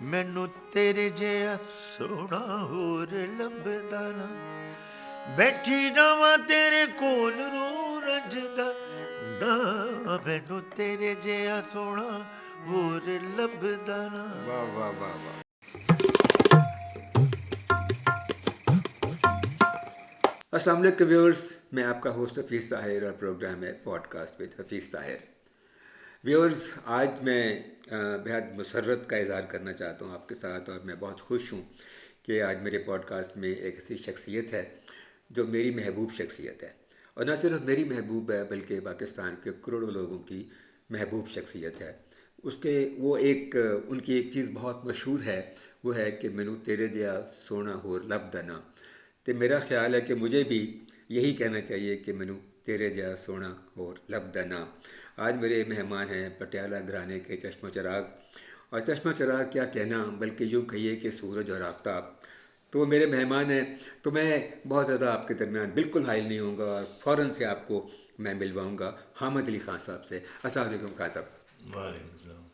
ਮੈਨੂੰ ਤੇਰੇ ਜਿਹਾ ਸੋਹਣਾ ਹੋਰ ਲੱਭਦਾ ਨਾ, ਬੈਠੀ ਰਵਾਂ ਤੇਰੇ ਕੋਲ ਰੂ ਰੰਜਦਾ ਨਾ, ਮੈਨੂੰ ਤੇਰੇ ਜਿਹਾ ਸੋਹਣਾ ਹੋਰ ਲੱਭਦਾ ਨਾ। واہ واہ واہ واہ. السلام علیکم ویورز، میں آپ کا ہوسٹ حفیظ طاہر اور پروگرام ہے podcast with Hafeez Tahir. Viewers, آج میں بہت مسرت کا اظہار کرنا چاہتا ہوں آپ کے ساتھ، اور میں بہت خوش ہوں کہ آج میرے پوڈ کاسٹ میں ایک ایسی شخصیت ہے جو میری محبوب شخصیت ہے، اور نہ صرف میری محبوب ہے بلکہ پاکستان کے کروڑوں لوگوں کی محبوب شخصیت ہے. ان کی ایک چیز بہت مشہور ہے، وہ ہے کہ مینو تیرے دیا سونا ہور لب دنا. تو میرا خیال ہے کہ مجھے بھی یہی کہنا چاہیے کہ مینو تیرے جا سونا ہور لب دنا. آج میرے مہمان ہیں پٹیالہ گھرانے کے چشم و چراغ، اور چشم و چراغ کیا کہنا، بلکہ یوں کہیے کہ سورج اور آفتاب. تو وہ میرے مہمان ہیں، تو میں بہت زیادہ آپ کے درمیان بالکل حائل نہیں ہوں گا، اور فوراً سے آپ کو میں ملواؤں گا حامد علی خان صاحب سے. السلام علیکم خان صاحب. وعلیکم السلام.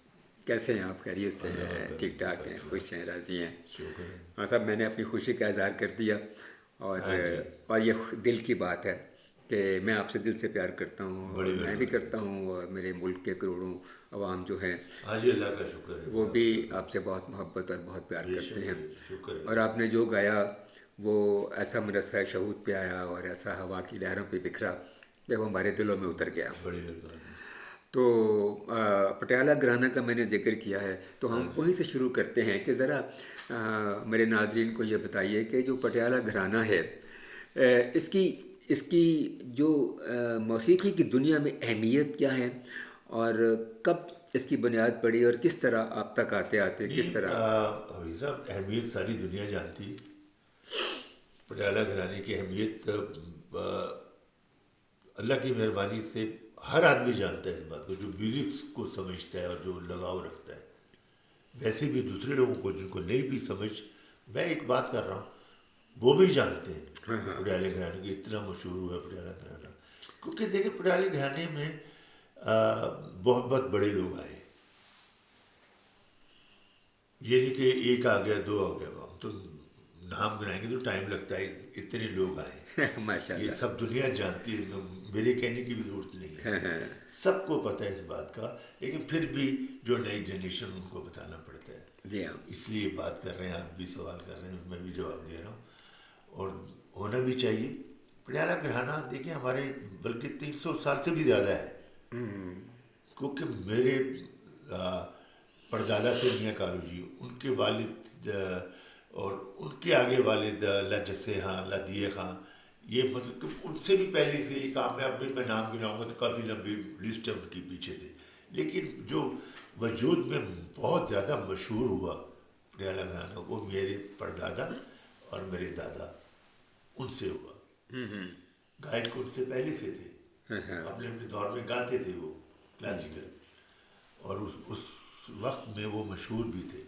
کیسے ہیں آپ؟ خیریت سے ہیں؟ ٹھیک ٹھاک ہیں؟ خوش ہیں؟ راضی ہیں؟ شکر ہے. ہاں صاحب، میں نے اپنی خوشی کا اظہار کر دیا، اور یہ دل کی بات ہے کہ میں آپ سے دل سے پیار کرتا ہوں، اور میں بھی کرتا ہوں، اور میرے ملک کے کروڑوں عوام جو ہیں اللہ کا شکر ہے، وہ بھی آپ سے بہت محبت اور بہت پیار کرتے ہیں. شکر ہے. اور آپ نے جو گایا وہ ایسا مرثہ شہود پہ آیا اور ایسا ہوا کی لہروں پہ بکھرا کہ وہ ہمارے دلوں میں اتر گیا. بڑی مہربانی. تو پٹیالہ گھرانہ کا میں نے ذکر کیا ہے، تو ہم وہیں سے شروع کرتے ہیں کہ ذرا میرے ناظرین کو یہ بتائیے کہ جو پٹیالہ گھرانہ ہے، اس کی جو موسیقی کی دنیا میں اہمیت کیا ہے، اور کب اس کی بنیاد پڑی، اور کس طرح آپ تک آتے کس طرح؟ حفیظ صاحب، اہمیت ساری دنیا جانتی. پٹیالہ گھرانے کی اہمیت اللہ کی مہربانی سے ہر آدمی جانتا ہے اس بات کو، جو میوزک کو سمجھتا ہے اور جو لگاؤ رکھتا ہے. ویسے بھی دوسرے لوگوں کو جن کو نہیں بھی سمجھ، میں ایک بات کر رہا ہوں، وہ بھی جانتے ہیں پٹیالہ گھرانے کی. اتنا مشہور ہوا ہے پٹیالہ گھرانہ، کیونکہ دیکھیں پٹیالہ گھرانے میں بہت بہت بڑے لوگ آئے. یہ نہیں کہ ایک آ گیا، دو آ گیا، ہم تو نام گنائیں گے تو ٹائم لگتا ہے. اتنے لوگ آئے، ماشاء یہ اللہ. سب دنیا جانتی ہے، میرے کہنے کی بھی ضرورت نہیں ہے، سب کو پتہ ہے اس بات کا. لیکن پھر بھی جو نئی جنریشن ان کو بتانا پڑتا ہے. جی ہاں، اس لیے بات کر رہے ہیں، آپ بھی سوال کر رہے ہیں، میں بھی جواب دے رہا ہوں، اور ہونا بھی چاہیے. پٹیالہ گھرانہ دیکھیں ہمارے بلکہ 300 سال سے بھی زیادہ ہے، کیونکہ میرے پردادا تھے میاں کالو جی، ان کے والد اور ان کے آگے والد اللہ جسے خان، اللہ دیے خان، یہ مطلب کہ ان سے بھی پہلے سے یہ کام ہے. اب میں نام گناؤں گا تو کافی لمبی لسٹ ہے ان کی پیچھے سے. لیکن جو وجود میں بہت زیادہ مشہور ہوا پٹیالہ گھرانہ، وہ میرے پردادا اور میرے دادا، ان سے ہوا. گائک ان سے پہلے سے تھے، اپنے دور میں گاتے تھے وہ کلاسیکل، اور اس وقت میں وہ مشہور بھی تھے.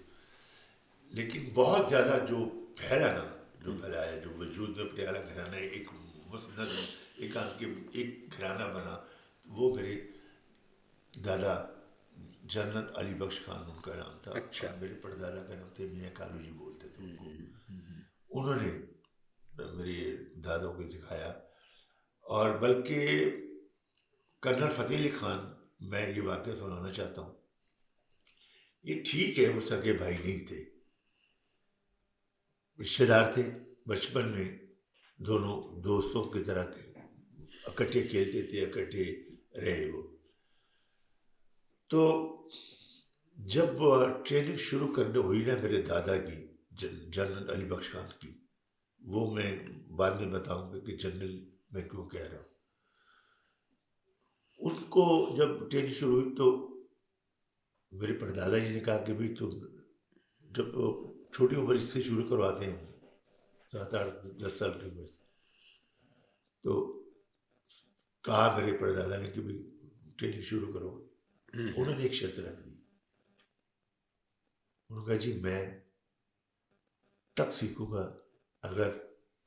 لیکن بہت زیادہ جو پھیلانا، جو پھیلایا، جو وجود میں پٹیالہ گھرانہ ایک مسند، ایک گھرانہ بنا، وہ میرے دادا جنرل علی بخش خان ان کا نام تھا. اچھا. اور میرے پردادا کا نام تھے میاں کالو جی بولتے تھے ان کو. انہوں نے میرے دادوں کو سکھایا. اور بلکہ کرنل فتح علی خان، میں یہ واقعہ سنانا چاہتا ہوں. یہ ٹھیک ہے وہ سگے بھائی نہیں تھے، رشتے دار تھے. بچپن میں دونوں دوستوں کی طرح اکٹھے کھیلتے تھے، اکٹھے رہے وہ. تو جب ٹریننگ شروع کرنے ہوئی نا میرے دادا کی، جنرل علی بخش خان کی، وہ میں بعد میں بتاؤں گا کہ جنرل میں کیوں کہہ رہا ہوں. ان کو جب ٹریننگ شروع ہوئی تو میرے پردادا جی نے کہا کہ بھائی تم جب چھوٹی عمر اس سے شروع کرواتے ہیں 7 8 10 سال کی عمر سے، تو کہا میرے پردادا نے کہ بھائی ٹریننگ شروع کرو. انہوں نے ایک شرط رکھ دی. انہوں نے کہا جی میں تب سیکھوں گا اگر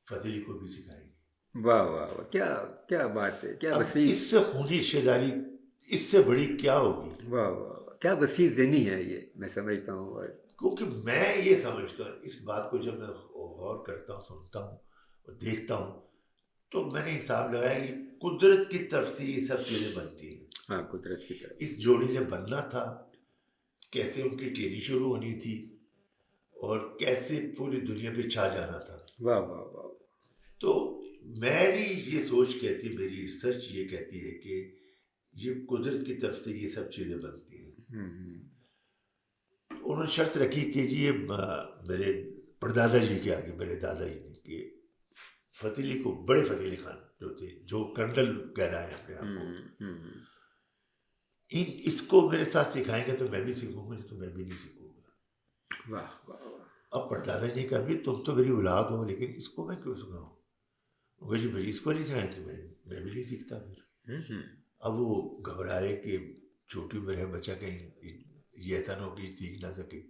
فتح علی کو بھی سکھائیں گے. واہ واہ واہ، کیا بات ہے، کیا وسیع، اس سے خونی رشتے داری اس سے بڑی کیا ہوگی. واہ واہ واہ، کیا وسیع ذہنی ہے یہ، میں سمجھتا ہوں. اور کیونکہ میں یہ سمجھتا ہوں اس بات کو، جب میں غور کرتا ہوں، سنتا ہوں اور دیکھتا ہوں، تو میں نے حساب لگایا کہ قدرت کی طرف سے یہ سب چیزیں بنتی ہیں. ہاں، قدرت کی طرف. اس جوڑی نے بننا تھا، کیسے ان کی ٹیلی شروع ہونی تھی اور کیسے پوری دنیا پہ چھا جانا تھا. واہ واہ واہ. تو میری یہ سوچ کہتی، میری ریسرچ یہ کہتی ہے کہ یہ قدرت کی طرف سے یہ سب چیزیں بنتی ہیں. انہوں نے شرط رکھی کہ جی یہ میرے پردادا جی کے آگے، میرے دادا جی نے، کہ فتح علی کو، بڑے فتح علی خان جو تھے، جو کرنل کہلائے اپنے آپ کو، اس کو میرے ساتھ سکھائیں گے تو میں بھی سیکھوں گا، تو میں بھی نہیں سیکھوں گا. واہ واہ واہ. اب پردادا جی کا بھی، تم تو میری اولاد ہو، لیکن اس کو میں کیوں سکھاؤں؟ وہ جی بھائی اس کو نہیں سکھائیں تو میں بھی نہیں سیکھتا. پھر اب وہ گھبرائے کہ چھوٹی عمر ہے، بچہ کہیں یہ ایسا نہ ہو کہ سیکھ نہ سکے.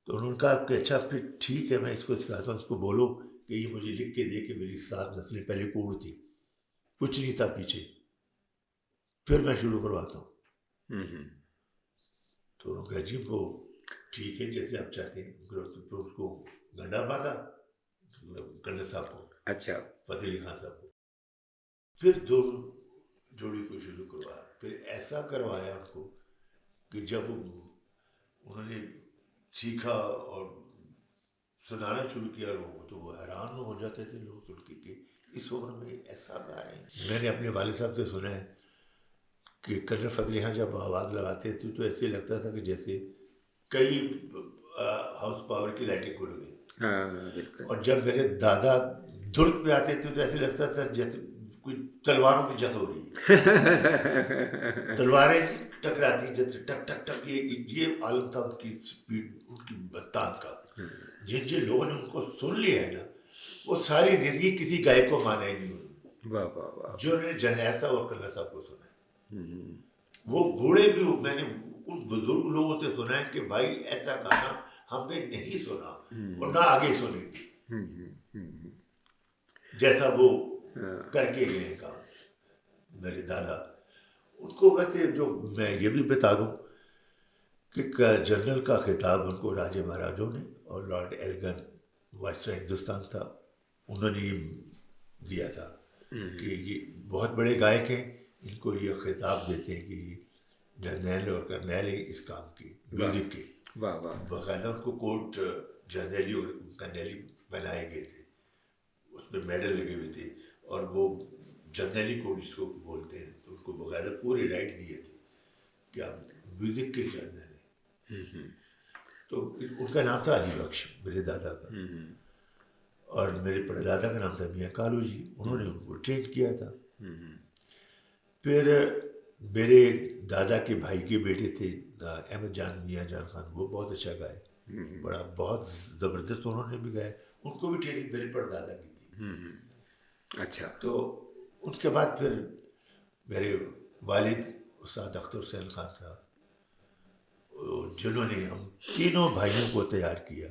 تو انہوں نے کہا کہ اچھا پھر ٹھیک ہے، میں اس کو سکھاتا ہوں، اس کو بولو کہ یہ مجھے لکھ کے دے کہ میری 7 نسلیں پہلے کوڑ تھی، کچھ نہیں تھا پیچھے، پھر میں شروع کرواتا ہوں. تو انہوں نے کہا جی وہ ٹھیک ہے، جیسے آپ چاہتے ہیں. پھر اس کو گنڈا باندھا کرنل صاحب کو، اچھا، فتح علی خان صاحب کو. پھر دونوں جوڑی کو شروع کروایا. پھر ایسا کروایا ان کو کہ جب انہوں نے سیکھا اور سنانا شروع کیا لوگوں کو، تو وہ حیران ہو جاتے تھے لوگ سن کے کہ اس عمر میں ایسا گا رہے ہیں. میں نے اپنے والد صاحب سے سنا ہے کہ کرنل فتح علی خان جب آواز لگاتے تھے تو ایسے لگتا تھا کہ جیسے کئی ہاؤس پاور کی لائٹیں کھل گئی. بالکل. اور جب میرے دادا دھرت پہ آتے تھے تو ایسے لگتا تھا جیسے کوئی تلواروں کی جنگ ہو رہی ہے. تلواریں ٹکراتی جیسے ٹک ٹک ٹک. یہ عالم تھا ان کی اسپیڈ، ان کی بتان کا. جن لوگوں نے ان کو سن لیا ہے نا، وہ ساری زندگی کسی گائے کو مانا ہی نہیں انہوں نے. واہ واہ واہ. جو انہوں نے جنیسا اور کرنل صاحب کو سنا ہے، وہ بوڑھے بھی، میں نے ان بزرگ لوگوں سے سنا ہے کہ بھائی ایسا گانا ہم نے نہیں سنا اور نہ آگے سنیں گے، جیسا وہ کر کے گئے کام میرے دادا. ان کو ویسے جو میں یہ بھی بتا دوں کہ جنرل کا خطاب ان کو راجے مہاراجوں نے اور لارڈ ایلگن وائسرائے ہندوستان تھا، انہوں نے یہ دیا تھا کہ یہ بہت بڑے گائک ہیں، ان کو یہ خطاب دیتے ہیں کہ یہ جرنیل اور کرنیل اس کام کی میوزک کے. باقاعدہ ان کو کوٹ جرنیلی اور کرنیلی بنائے گئے تھے، اس میں میڈل لگے ہوئے تھے، اور وہ جرنیلی کوٹ جس کو بولتے ہیں، تو ان کو باقاعدہ پورے رائٹ دیے تھے کہ آپ میوزک کے جرنیل ہیں. تو ان کا نام تھا علی بخش، میرے دادا کا، اور میرے پردادا کا نام تھا میاں کالو جی. انہوں نے ان کو ٹرین کیا تھا. پھر میرے دادا کے بھائی کے بیٹے تھے احمد جان میاں جان خان، وہ بہت اچھا گائے، بڑا بہت زبردست انہوں نے بھی گائے. ان کو بھی ٹریننگ میرے پردادا کی تھی. اچھا. تو ان کے بعد پھر میرے والد استاد اختر حسین خان صاحب، جنہوں نے ہم تینوں بھائیوں کو تیار کیا.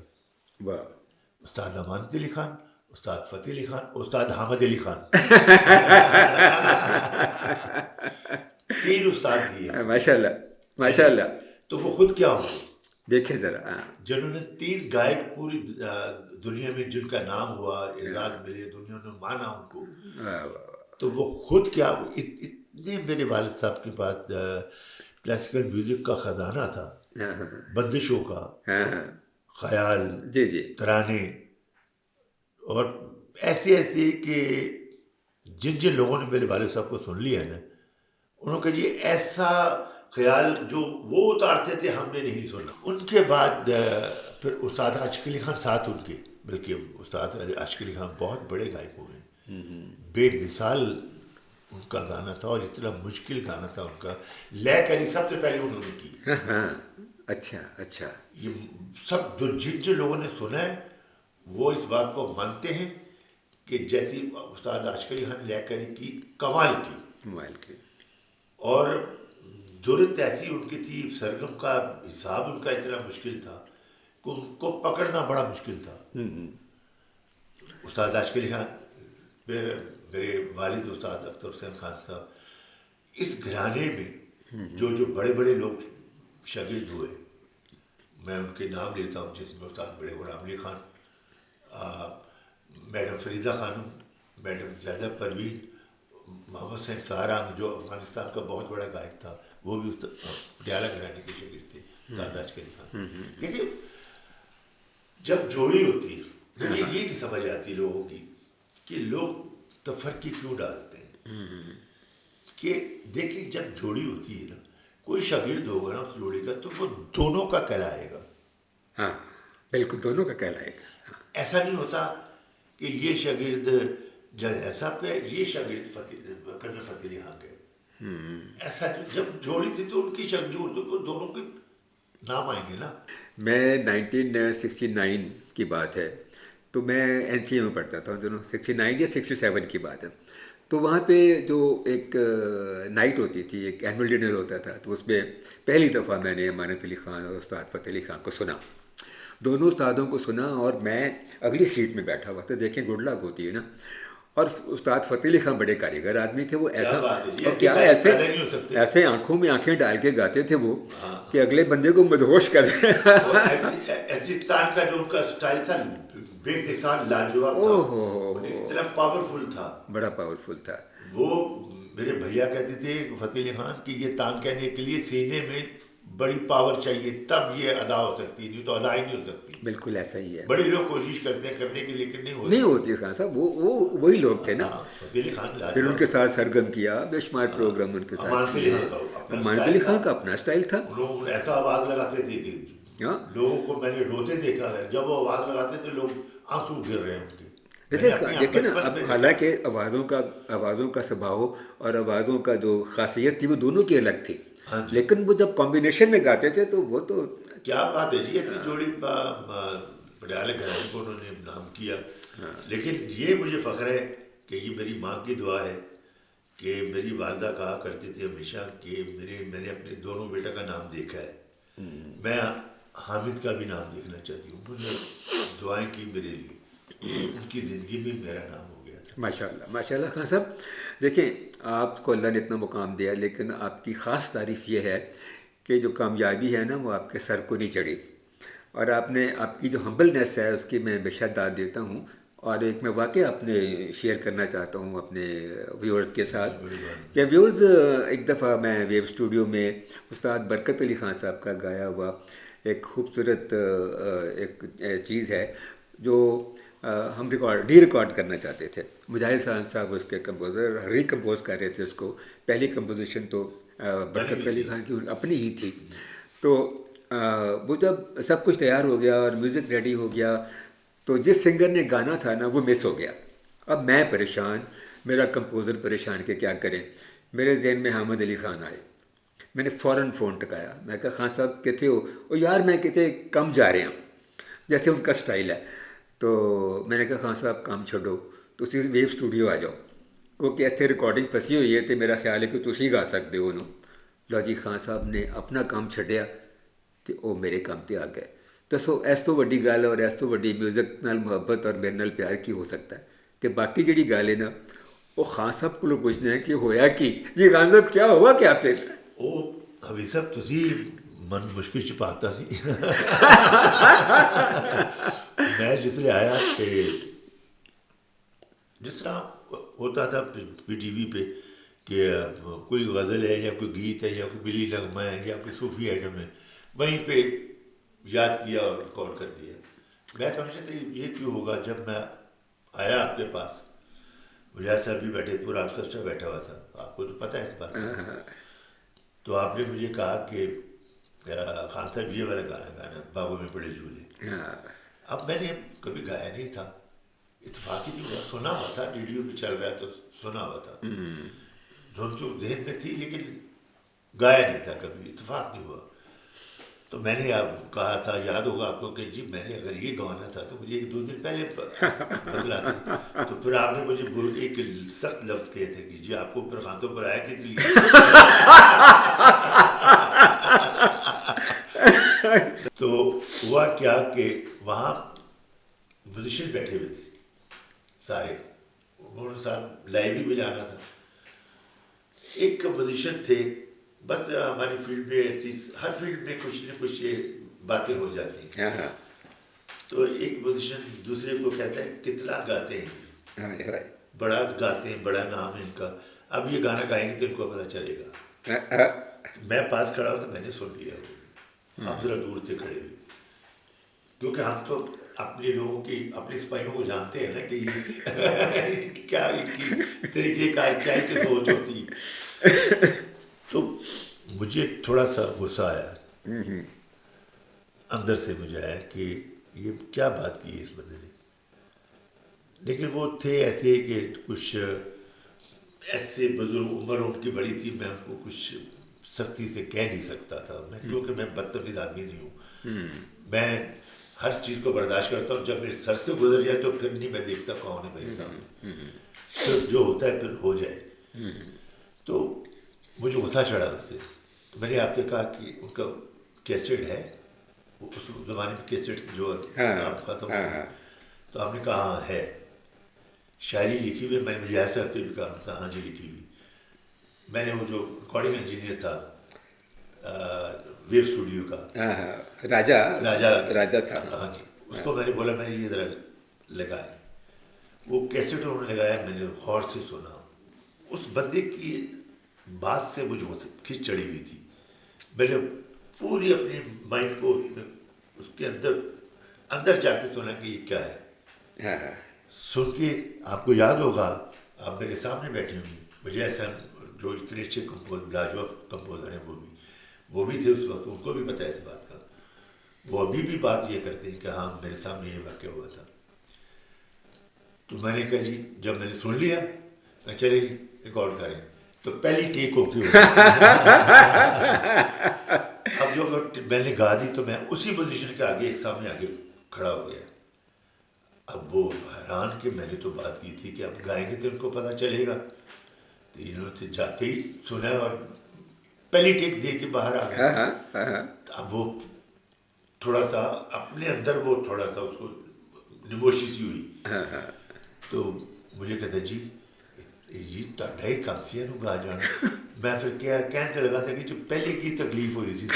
استاد امانت علی خان، استاد فتح علی خان، استاد حامد علی خان. 3 استاد دیے. ماشاء اللہ ماشاء اللہ. تو وہ خود کیا ہوں دیکھیں ذرا، جنہوں نے 3 گائک پوری دنیا میں جن کا نام ہوا، اعزاز ملے، دنیا نے مانا ان کو، تو وہ خود کیا. اتنے میرے والد صاحب کے پاس کلاسیکل میوزک کا خزانہ تھا، بندشوں کا، خیال، ترانے، اور ایسے ایسے کہ جن لوگوں نے میرے والد صاحب کو سن لیا ہے نا، انہوں نے کہا جی ایسا خیال جو وہ اتارتے تھے ہم نے نہیں سنا. ان کے بعد پھر استاد عاشق علی خان ساتھ ان کے، بلکہ استاد عاشق علی خان بہت بڑے گائک ہوئے ہیں، بے مثال ان کا گانا تھا، اور اتنا مشکل گانا تھا ان کا. لے کری سب سے پہلے انہوں نے کی. اچھا اچھا. یہ سب جن لوگوں نے سنا ہے وہ اس بات کو مانتے ہیں کہ جیسی استاد عاشق علی خان لے کری کی، کمال کی، اور درت ایسی ان کی تھی، سرگم کا حساب ان کا اتنا مشکل تھا کہ ان کو پکڑنا بڑا مشکل تھا. استاد عاشق علی خان، میرے والد استاد اختر حسین خان صاحب، اس گھرانے میں جو بڑے بڑے لوگ شاگرد ہوئے، میں ان کے نام لیتا ہوں، جس میں استاد بڑے غلام علی خان، میڈم فریدہ خانم، میڈم زیادہ پروین، محمد حسین سہارنگ جو افغانستان کا بہت بڑا گائیڈ تھا، وہ بھی پٹیالہ گھرانے کے شاگرد تھے، استاد اشکری خان. دیکھیے جب جوڑی ہوتی ہے یہ نہیں سمجھ آتی لوگوں کی کہ لوگ تفرقے کیوں ڈالتے ہیں. کہ دیکھیں جب جوڑی ہوتی ہے نا، کوئی شاگرد ہوگا نا اس جوڑی کا تو وہ دونوں کا کہلائے گا. ہاں بالکل، دونوں کا کہلائے گا. ایسا نہیں ہوتا کہ یہ شاگرد جلیل صاحب کا ہے، یہ شاگرد کرنل فتح علی خان کا ہے. ایسا جب جوڑی تھی تو ان کی شاگرد تو دونوں کے نام آئیں گے نا. میں 1969 کی بات ہے، تو میں این سی اے میں پڑھتا تھا دونوں، 69 یا 67 کی بات ہے. تو وہاں پہ جو ایک نائٹ ہوتی تھی، ایک اینول ڈنر ہوتا تھا، تو اس میں پہلی دفعہ میں نے امانت علی خان اور استاد فتح علی خان کو سنا. دونوں استادوں کو سنا اور میں اگلی سیٹ میں بیٹھا ہوا تھا. دیکھیں گڈ لک ہوتی ہے نا. اور استاد فتح علی خان بڑے کاریگر آدمی تھے، وہ ایسا اور کیا ایسے آنکھوں میں آنکھیں ڈال کے گاتے تھے وہ کہ اگلے بندے کو مدہوش کر دیں. ایسی تان کا جو ان کا سٹائل تھا بے مثال لاجواب تھا، اتنا پاورفل تھا، بڑا پاورفل تھا. وہ میرے بھیا کہتے تھے فتح علی خان کہ یہ تان کہنے کے لیے سینے میں بڑی پاور چاہیے تب یہ ادا ہو سکتی ہے، نہیں تو ادا ہی نہیں ہو سکتی. بالکل ایسا ہی ہے. بڑے لوگ کوشش کرتے ہیں کرنے کی لیکن نہیں ہوتی. خان صاحب وہ وہی لوگ تھے نا. فتح علی خان پھر ان کے ساتھ سرگم کیا، بے شمار پروگرام ان کے ساتھ. امانت علی خان کا اپنا اسٹائل تھا. لوگ ایسا آواز لگاتے تھے کہ لوگوں کو میں نے روتے دیکھا ہے، جب وہ آواز لگاتے تھے لوگ آنسو گر رہے ہیں ان کے. جیسے دیکھیں نا، اب حالانکہ آوازوں کا سبھاؤ اور آوازوں کا جو خاصیت تھی وہ دونوں کی الگ تھی، لیکن وہ جب کمبینیشن میں گاتے تھے تو وہ تو کیا بات ہے جی. ایسی جوڑی پٹیالہ گھرانے کو انہوں نے نام کیا. لیکن یہ مجھے فخر ہے کہ یہ میری ماں کی دعا ہے کہ میری والدہ کہا کرتی تھی ہمیشہ کہ میں نے اپنے دونوں بیٹا کا نام دیکھا ہے، میں حامد کا بھی نام دیکھنا چاہتی ہوں. انہوں نے دعائیں کی میرے لیے، ان کی زندگی میں میرا نام ہو گیا تھا. ماشاء اللہ ماشاء اللہ. خان صاحب دیکھیں، آپ کو اللہ نے اتنا مقام دیا، لیکن آپ کی خاص تعریف یہ ہے کہ جو کامیابی ہے نا وہ آپ کے سر کو نہیں چڑھی. اور آپ کی جو ہمبلنیس ہے اس کی میں بے شک داد دیتا ہوں. اور ایک میں واقعہ اپنے شیئر کرنا چاہتا ہوں اپنے ویورز کے ساتھ کہ ویورز، ایک دفعہ میں ویو اسٹوڈیو میں استاد برکت علی خان صاحب کا گایا ہوا ایک خوبصورت ایک چیز ہے جو ہم ریکارڈ کرنا چاہتے تھے. مجاہد صاحب اس کے کمپوزر ریکمپوز کر رہے تھے اس کو. پہلی کمپوزیشن تو برکت علی خان کی اپنی ہی تھی. تو وہ جب سب کچھ تیار ہو گیا اور میوزک ریڈی ہو گیا تو جس سنگر نے گانا تھا نا وہ مس ہو گیا. اب میں پریشان، میرا کمپوزر پریشان کہ کیا کریں. میرے ذہن میں حامد علی خان آئے. میں نے فوراً فون ٹکایا. میں کہا خان صاحب کہتے ہو؟ او یار میں کہتے کم جا رہے ہیں، جیسے ان کا سٹائل ہے. تو میں نے کہا خان صاحب کام چھوڑو، تسی ویو اسٹوڈیو آ جاؤ کیونکہ اتنے ریکارڈنگ پھسی ہوئی ہے تو میرا خیال ہے کہ تسی گا سکتے ہو. لو جی خان صاحب نے اپنا کام چھڈیا تو وہ میرے کام تے آ گئے. دسو اس تو وڈی گل اور اس تو وڈی میوزک نال محبت اور میرے نال پیار کی ہو سکتا ہے. تو باقی جڑی گل ہے نا وہ خان صاحب کو پوچھنا ہے کہ ہویا کی. جی خان صاحب کیا ہوا کیا پھر؟ وہ حفیظ صاحب تسی من مشکل چھپاتا سی. میں جس لیے آیا کہ جس طرح ہوتا تھا پی ٹی وی پہ کہ کوئی غزل ہے یا کوئی گیت ہے یا کوئی بلی نغمہ ہے یا کوئی صوفی آئٹم ہے، وہیں پہ یاد کیا اور ریکارڈ کر دیا. میں سمجھتا تھا یہ کیوں ہوگا. جب میں آیا آپ کے پاس، مجاہد صاحب بھی بیٹھے، پورا آرکسٹرا بیٹھا ہوا تھا، آپ کو تو پتہ ہے اس بات میں. تو آپ نے مجھے کہا کہ خان صاحب یہ والا گانا باغوں میں پڑے جھولے. اب میں نے کبھی گایا نہیں تھا، اتفاقی بھی ہوا، سنا ہوا تھا، ریڈیو پہ چل رہا تو سنا ہوا تھا، دھن تو ذہن میں تھی لیکن گایا نہیں تھا کبھی، اتفاق نہیں ہوا. تو میں نے آپ کہا تھا، یاد ہوگا آپ کو، کہ جی میں نے اگر یہ گانا تھا تو مجھے 1-2 دن پہلے بدلا تھا. تو پھر آپ نے مجھے ایک سخت لفظ کہے تھے کہ جی آپ کو اوپر خانتوں پر آیا کس لیے. تو ہوا کیا کہ وہاں میوزیشین بیٹھے ہوئے تھے سارے، انہوں نے ساتھ لائیو بھی بجانا تھا. ایک میوزیشین تھے، بس ہماری فیلڈ میں ایسی ہر فیلڈ میں کچھ نہ کچھ باتیں ہو جاتی ہیں. ہاں تو ایک میوزیشین دوسرے کو کہتا ہے کتنا گاتے ہیں، ہاں بڑا گاتے ہیں، بڑا نام ہے ان کا، اب یہ گانا گائیں گے تو ان کو پتہ چلے گا. ہاں میں پاس کھڑا ہوں تو میں نے سن لیا وہ، آپ ذرا دور سے کھڑے ہوئے، کیونکہ ہم تو اپنے لوگوں کی اپنے سپاہیوں کو جانتے ہیں نا کہ یہ کیا ان کی طریقے کا کیا ان کی سوچ ہوتی. تو مجھے تھوڑا سا غصہ آیا اندر سے، مجھے آیا کہ یہ کیا بات کی ہے اس بندے نے. لیکن وہ تھے ایسے کہ کچھ ایسے بزرگ، عمر ان کی بڑی تھی، میں ان کو کچھ سختی سے کہہ نہیں سکتا تھا میں، کیونکہ میں بدتمیز آدمی نہیں ہوں. میں ہر چیز کو برداشت کرتا ہوں، جب میرے سر سے گزر جائے تو پھر نہیں میں دیکھتا کون ہے میرے سامنے، پھر جو ہوتا ہے پھر ہو جائے. تو مجھے غصہ چڑھا اس سے. تو میں نے آپ سے کہا کہ ان کا کیسٹ ہے، وہ اس زمانے میں کیسٹ جو آپ ختم ہو گئے، تو آپ نے کہا ہاں ہے، شاعری لکھی ہوئی. میں نے مجھے ایسا کرتے بھی کہا ہاں جی لکھی ہوئی. میں نے وہ جو ریکارڈنگ انجینئر تھا ویو اسٹوڈیو کا، راجا تھا، ہاں جی، اس کو میں نے بولا میں نے یہ ذرا لگایا. وہ کیسٹ انہوں نے لگایا، میں نے غور سے سنا. اس بندے کی بات سے مجھے کھچ چڑھی ہوئی تھی. میں نے پوری اپنی مائنڈ کو اس کے اندر جا کے سنا کہ یہ کیا ہے. سن کے آپ کو یاد ہوگا، آپ میرے سامنے بیٹھی ہوئی، مجھے ایسا جو اتنے اچھے لاجواب کمپوزر ہیں وہ بھی تھے اس وقت، ان کو بھی پتہ ہے اس بات کا. وہ ابھی بھی بات یہ کرتے ہیں کہ ہاں میرے سامنے یہ واقعہ ہوا تھا. تو میں نے کہا جی جب میں نے سن لیا میں چلے جی ریکارڈ کریں. تو پہلی ٹیک ہو کے اب جو میں نے گا دی تو میں اسی پوزیشن کے آگے سامنے آگے کھڑا ہو گیا. اب وہ حیران کہ میں نے تو بات کی تھی کہ اب گائیں گے تو ان کو پتہ چلے گا. تو انہوں نے جاتے ہی سنا اور پہلی ٹیک دے کے باہر آ گیا. اب وہ تھوڑا سا اپنے اندر وہ تھوڑا سا اس کو نموشی سی ہوئی. تو مجھے کہتا جی یہ تاڈا ہی کام سی گا جانا. میں پھر کیا کہنے لگا تھا کہ جو پہلے کی تکلیف ہوئی تھی.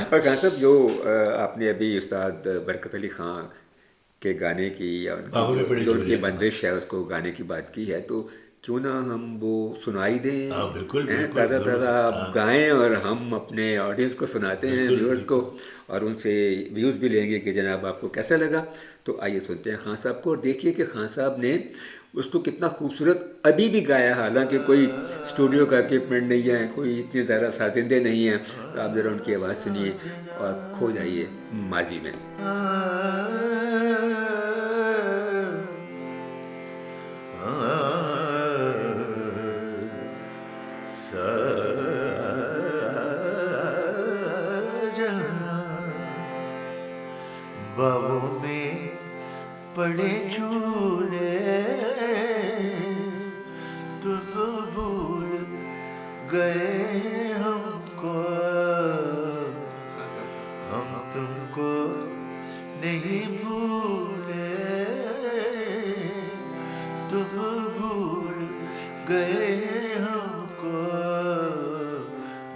اور خان صاحب جو آپ نے ابھی استاد برکت علی خان کے گانے کی یا جو ان کی بندش ہے اس کو گانے کی بات کی ہے، تو کیوں نہ ہم وہ سنائی دیں، تازہ تازہ آپ گائیں اور ہم اپنے آڈینس کو سناتے ہیں، ویورز کو، اور ان سے ویوز بھی لیں گے کہ جناب آپ کو کیسا لگا. تو آئیے سنتے ہیں خان صاحب کو، اور دیکھیے کہ خان صاحب نے اس کو کتنا خوبصورت ابھی بھی گایا، حالانکہ کوئی اسٹوڈیو کا اکوپمنٹ نہیں ہے، کوئی اتنے زیادہ سازندے نہیں ہیں. تو آپ ذرا ان کی آواز سنیے اور کھو جائیے ماضی میں. باغوں میں پڑے جھولے تم بھول گئے ہم کو، ہم تم کو نہیں بھولے، تم بھول گئے ہم کو.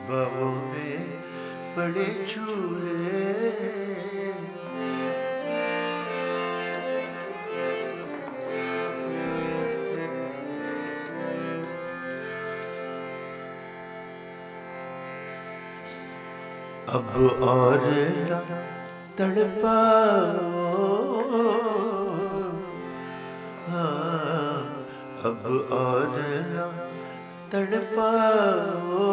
باغوں میں پڑے جھولے. اب اور نہ تڑپاؤ، اب اور نہ تڑپاؤ،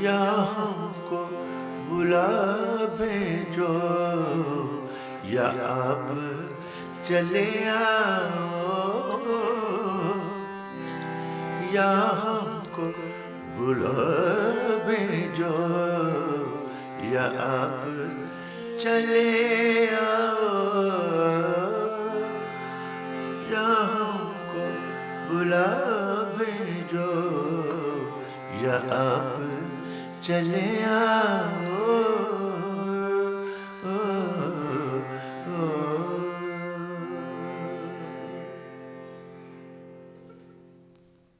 یا ہم کو بلا بھیجو، یا آپ چلے آؤ، یا ہم کو بلا بھیجو، یا آپ چلے آؤ، یا ہم کو بلا بھیجو، یا آپ چلے آؤ.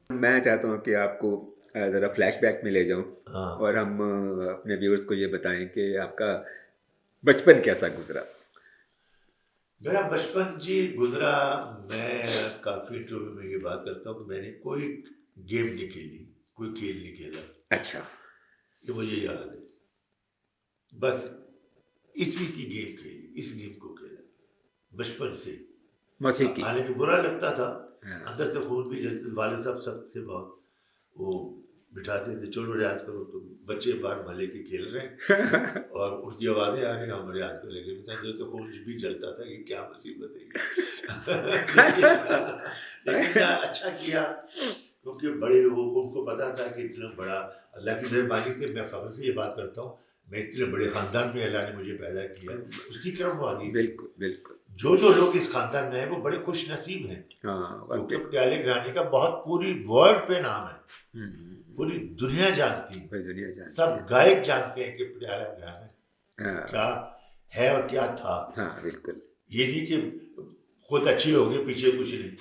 میں چاہتا ہوں کہ آپ کو ذرا فلیش بیک میں لے جاؤں ہاں، اور ہم اپنے ویورز کو یہ بتائیں کہ آپ کا بچپن کیسا گزرا. میرا بچپن جی گزرا. میں کافی انٹرویو میں یہ بات کرتا ہوں کہ میں نے کوئی گیم نہیں کھیلی، کوئی کھیل نہیں کھیلا. اچھا. یہ مجھے یاد ہے. بس اسی کی گیم کھیلی، اس گیم کو کھیلا بچپن سے. موسیقی. حالانکہ برا لگتا تھا، ہاں. اندر سے خون بھی جلتے. والد صاحب سخت تھے بہت، وہ بٹھاتے تھے چلو ریاض کرو. تو بچے باہر محلے کے کھیل رہے ہیں اور ان کی آوازیں آ رہی ہیں، ہم ریاض کو لے کے. اندر سے خون بھی جلتا تھا کہ کیا مصیبت ہے. لیکن اچھا کیا، کیونکہ بڑے لوگوں کو ان کو پتا تھا کہ اتنا بڑا اللہ کی مہربانی سے، میں فخر سے یہ بات کرتا ہوں، میں اتنے بڑے خاندان میں اللہ نے مجھے پیدا کیا، اس کی کرم وادی سے. بالکل بالکل. جو لوگ اس خاندان میں ہیں وہ بڑے خوش نصیب ہیں، ہاں. کیونکہ پٹیالے گرانی کا بہت پوری ورلڈ پہ نام ہے، پوری دنیا جانتی ہے. پوری دنیا جانتی سب ہے. گائک جانتے ہیں کہ پٹیالہ گرانی ہاں. کیا ہے اور کیا تھا. ہاں بالکل. یہ نہیں کہ خود اچھی ہوگی پیچھے کچھ نہیں،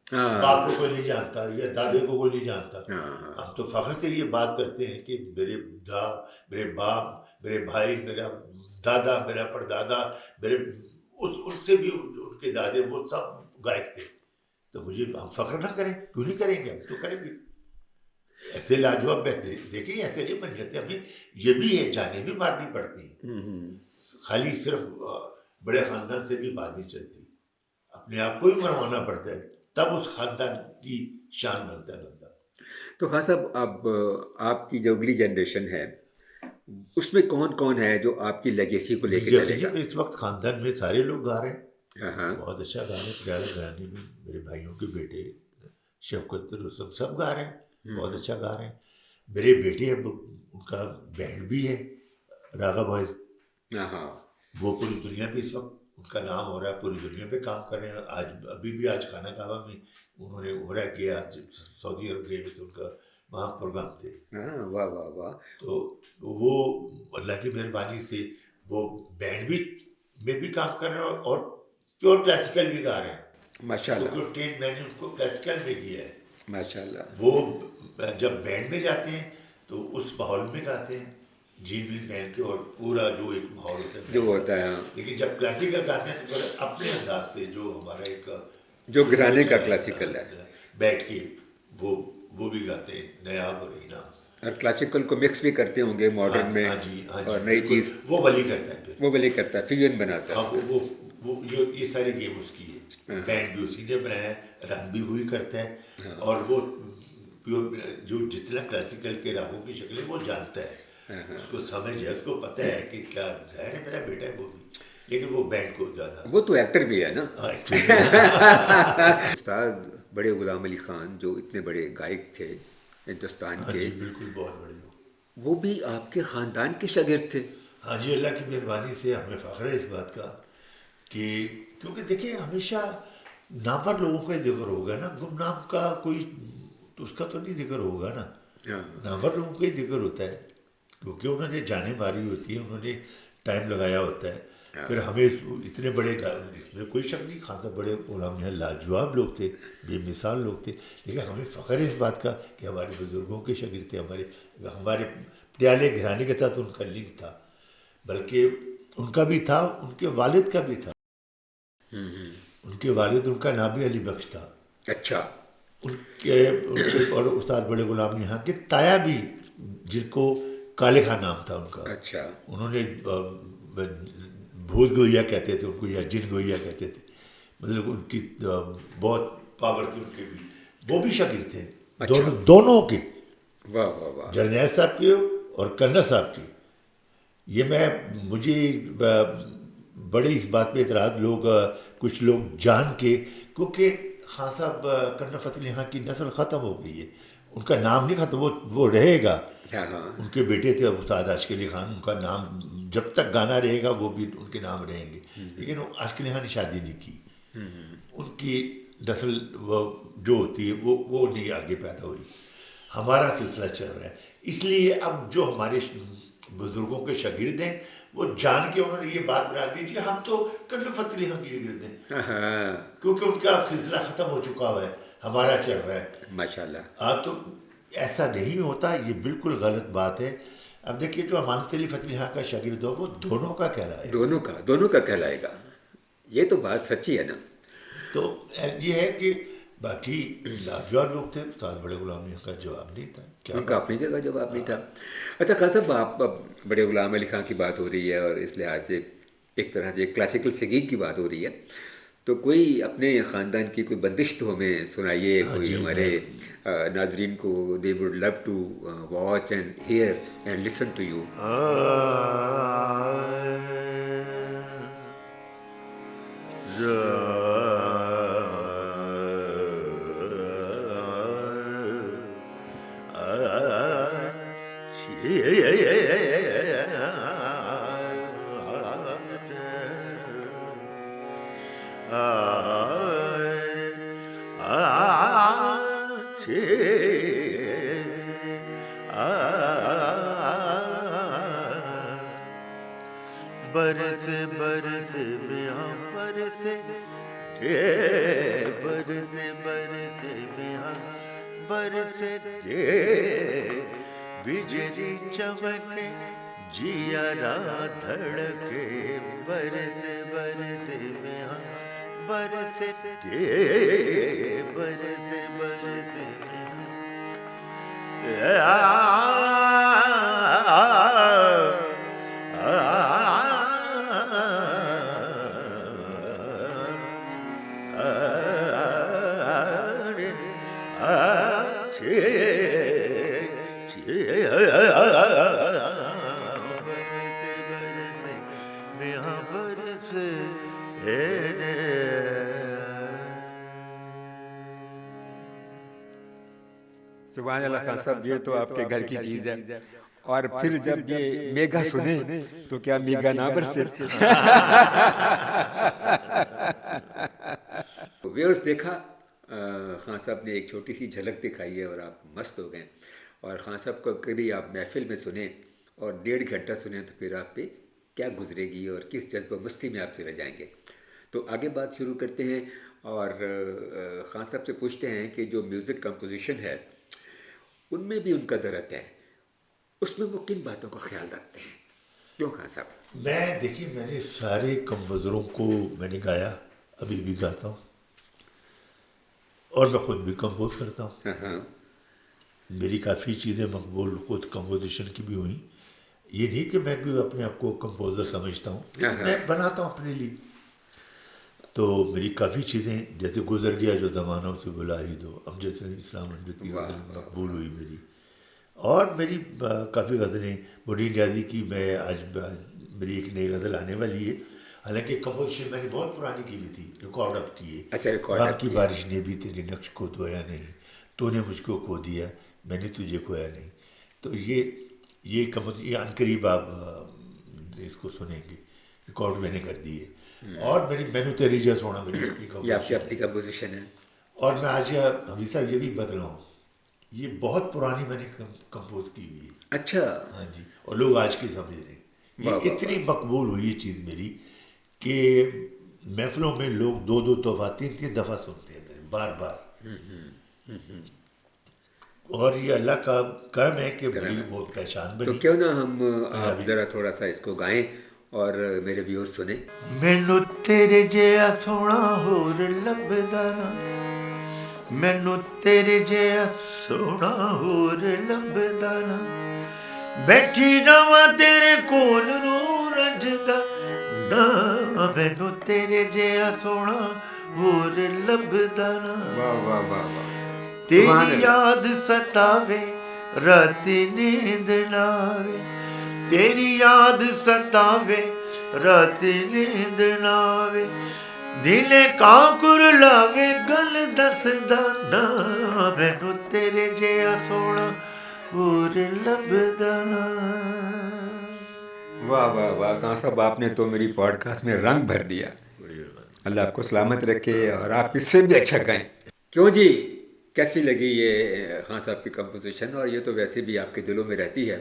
ہاں. باپ کو کوئی نہیں جانتا یا دادے کو کوئی نہیں جانتا. ہاں. ہم تو فخر سے یہ بات کرتے ہیں کہ میرے باپ، میرے بھائی، میرا دادا، میرا پردادا، میرے ان سے بھی ان کے دادے، وہ سب گائک تھے. تو مجھے ہم فخر نہ کریں؟ کیوں نہیں کریں گے؟ ہم تو کریں گے. ایسے لاجواب دیکھیں، ایسے نہیں بن جاتے. ہمیں یہ بھی ہے، جانیں بھی مارنی پڑتی ہیں. خالی صرف بڑے خاندان سے بھی بات نہیں چلتی، اپنے آپ کو ہی مروانا پڑتا ہے، تب اس خاندان کی شان بنتا ہے بندہ. تو خان صاحب، اب آپ کی جو اگلی جنریشن ہے اس میں کون کون ہے جو آپ کی لیگیسی کو لے کے چلے گا؟ اس وقت خاندان میں سارے لوگ گا رہے ہیں، ہاں. بہت اچھا گا رہے ہیں. پٹیالہ گھرانے میں میرے بھائیوں کے بیٹے شفقت، رستم، سب گا رہے ہیں، بہت اچھا گا رہے ہیں. میرے بیٹے، اب ان کا بینڈ بھی ہے، راغا بوائز. ہاں. وہ پوری دنیا پہ اس وقت ان کا نام ہو رہا ہے، پوری دنیا پہ کام کر رہے ہیں. ابھی بھی آج خانہ کعبہ میں انہوں نے عمرہ کیا، آج سعودی عرب گئے ہوئے تھے، ان کا وہاں پروگرام تھے. ہاں. واہ واہ واہ. تو وہ اللہ کی مہربانی سے وہ بینڈ بھی میں بھی کام کر رہے ہیں اور پیور کلاسیکل بھی گا رہے ہیں. ماشاء اللہ. کیونکہ ٹرین میں نے ان کو کلاسیکل میں کیا ہے. ماشاء اللہ. وہ جب بینڈ میں جاتے ہیں تو اس ماحول میں گاتے ہیں، جین وین پہن کے، اور پورا جو ایک ماحول ہوتا ہے جو ہوتا ہے. لیکن جب کلاسیکل گاتے ہیں تو پھر اپنے انداز سے، جو ہمارا ایک جو گرانے کا کلاسیکل ہے، بیٹھ کے وہ بھی گاتے ہیں، نایاب اور انعام. اور کلاسیکل کو مکس بھی کرتے ہوں گے ماڈرن میں، اور نئی چیز وہ ولی کرتا ہے، پھر وہ ولی کرتا ہے، فیوژن بناتا ہے. وہ یہ سارے گیم اس کی ہے. بینڈ بھی اسی نے بنایا ہے، رنگ بھی وہی کرتا ہے، اور وہ پیور جو جتنا کلاسیکل کے راگوں کی شکل ہے وہ جانتا ہے، اس کو سمجھ ہے، اس کو پتہ ہے کہ کیا ظاہر ہے. میرا بیٹا ہے وہ بھی، لیکن وہ بینڈ کو زیادہ. وہ تو ایکٹر بھی ہے نا. استاد بڑے غلام علی خان جو اتنے بڑے گائک تھے ہندوستان کے، بالکل بہت بڑے لوگ، وہ بھی آپ کے خاندان کے شاگرد تھے. ہاں جی. اللہ کی مہربانی سے ہمیں فخر ہے اس بات کا کہ، کیونکہ دیکھیں ہمیشہ نامور لوگوں کا ذکر ہوگا نا، گمنام کا کوئی تو اس کا تو نہیں ذکر ہوگا نا. نامور لوگوں کا ہی ذکر ہوتا ہے، کیونکہ انہوں نے جانیں ماری ہوتی ہیں، انہوں نے ٹائم لگایا ہوتا ہے. پھر ہمیں اتنے بڑے، اس میں کوئی شک نہیں، خان صاحب بڑے علماء ہیں، لاجواب لوگ تھے، بے مثال لوگ تھے. لیکن ہمیں فخر ہے اس بات کا کہ ہمارے بزرگوں کے شاگرد تھے. ہمارے پٹیالے گھرانے کے ساتھ ان کا لنک تھا، بلکہ ان کا بھی تھا، ان کے والد کا بھی تھا. ان کے والد، ان کا نام بھی علی بخش تھا. اچھا. ان کے اور استاد بڑے غلام یہاں کے تایا بھی، جن کو کالے خان نام تھا ان کا. اچھا. انہوں نے بھوت گویا کہتے تھے ان کو، یا جن گویا کہتے تھے، مطلب ان کی بہت پاور تھی ان کے بھی. وہ بھی شاگرد تھے دونوں کے، واہ واہ واہ. جرنیل صاحب کے اور کرنل صاحب کے. یہ مجھے بڑے اس بات پہ اعتراض کچھ لوگ جان کے، کیونکہ خان صاحب کرنل فتح علی خان کی نسل ختم ہو گئی ہے، ان کا نام نہیں ختم، وہ رہے گا. ان کے بیٹے تھے استاد عاشق علی خان، ان کا نام جب تک گانا رہے گا وہ بھی ان کے نام رہیں گے. لیکن عاشق علی خان نے شادی نہیں کی، ان کی نسل جو ہوتی ہے وہ نہیں آگے پیدا ہوئی. ہمارا سلسلہ چل رہا ہے. اس لیے اب جو ہمارے بزرگوں کے شاگرد ہیں، وہ جان کے انہوں نے یہ بات بنا دی جی ہم تو کرنل فتح علی خان کے شاگرد ہیں، کیونکہ ان کا سلسلہ ختم ہو چکا ہوا ہے، ہمارا چل رہا ہے. ماشاء اللہ. ہاں. تو ایسا نہیں ہوتا، یہ بالکل غلط بات ہے. اب دیکھیے جو امانت علی فتح علی خان کا شاگرد ہو وہ دونوں کا کہلائے. دونوں کا کہلائے گا. یہ تو بات سچی ہے نا. تو یہ ہے کہ باقی لاجواب لوگ تھے. استاد بڑے غلام علی خان کا جواب نہیں تھا. کیا ان کا بات اپنی جگہ جواب نہیں تھا. اچھا خان صاحب، آپ اب بڑے غلام علی خان کی بات ہو رہی ہے اور اس لحاظ سے ایک طرح سے کلاسیکل سنگنگ کی بات ہو رہی ہے، تو کوئی اپنے خاندان کی کوئی بندش تو ہمیں سنائیے. ہاں کوئی جی ہمارے میں ناظرین کو they would love to watch and hear and listen to you. برس برس بیاں برس برس برس بیاں برس بجلی چمکے جیا را دھڑکے. برس برس بیاں برس برس برس سبحان اللہ خان صاحب، یہ تو آپ کے گھر کی چیز ہے. اور پھر جب یہ میگا سنے تو کیا میگا نہ برسے. ویورز دیکھا، خان صاحب نے ایک چھوٹی سی جھلک دکھائی ہے اور آپ مست ہو گئے. اور خان صاحب کو کبھی آپ محفل میں سنیں اور 1.5 گھنٹہ سنیں تو پھر آپ پہ کیا گزرے گی اور کس جذبہ مستی میں آپ چلے جائیں گے. تو آگے بات شروع کرتے ہیں اور خان صاحب سے پوچھتے ہیں کہ جو میوزک کمپوزیشن ہے ان میں بھی ان کا درد ہے، اس میں وہ کن باتوں کا خیال رکھتے ہیں؟ کیوں خان صاحب؟ میں دیکھیے میں نے سارے کمپوزروں کو میں نے گایا، ابھی بھی گاتا ہوں اور میں خود بھی کمپوز کرتا ہوں. ہاں ہاں. میری کافی چیزیں مقبول خود کمپوزیشن کی بھی ہوئیں. یہ نہیں کہ میں کوئی اپنے آپ کو کمپوزر سمجھتا ہوں، میں بناتا ہوں اپنے لیے. تو میری کافی چیزیں جیسے گزر گیا جو زمانہ اسے بلا ہی دو، اب جیسے اسلام انجت کی غزل مقبول ہوئی میری. اور میری کافی غزلیں بڑی نیازی کی میں آج میری ایک نئی غزل آنے والی ہے. حالانکہ کمپوزیشن میں نے بہت پرانی کی ہوئی تھی، ریکارڈ اپ کی ہے. اچھا، ریکارڈ غم اپ کی کی. بارش نے بھی تیرے نقش کو دھویا نہیں، تو نے مجھ کو کھو دیا، میں نے تجھے کھویا نہیں. تو یہ کمپوزیشن عن قریب آپ اس کو سنیں گے، ریکارڈ میں نے کر دی ہے. اور مینو تیری جا سونا میری اپنی یہ آپ کی کمپوزیشن اپنی ہے. کمپوزیشن ہے. اور میں آج حفیظ صاحب یہ بھی بدلا ہوں، یہ بہت پرانی میں نے کمپوز کی ہوئی ہے. اچھا. ہاں جی. اور لوگ آج کی سمجھ رہے ہیں. یہ اتنی مقبول ہوئی یہ چیز میری کہ محفلوں میں لوگ 2 دفعہ 3 دفعہ سنتے ہیں میرے بار بار. اور یہ اللہ کا کرم ہے کہ بڑی بہت پہچان تو بنی. کیوں نہ ہم آپ ذرا تھوڑا سا اس کو گائیں اور میرے ویور سنیں. مینو تیرے جیا سونا ہور لبدا نا، مینو تیرے جیا سونا ہور لبدا نا، بیٹھی رواں تیرے کول رو رجدا نا، مینو تیرے جیا سونا ہور لبدا نا. واہ واہ واہ واہ. تیری یاد ستاوے راتی نیند نہ آوے، تیری یاد ستاوے راتی نیند نہ آوے، دلے کانکر لاوے گل دسدا نا، مینو تیرے جیا سونا ہور لبدا نا. واہ واہ واہ خان صاحب، آپ نے تو میری پوڈ کاسٹ میں رنگ بھر دیا. اللہ آپ کو سلامت رکھے اور آپ اس سے بھی اچھا گائیں. کیوں جی، کیسی لگی یہ خان صاحب کی کمپوزیشن؟ اور یہ تو ویسے بھی آپ کے دلوں میں رہتی ہے.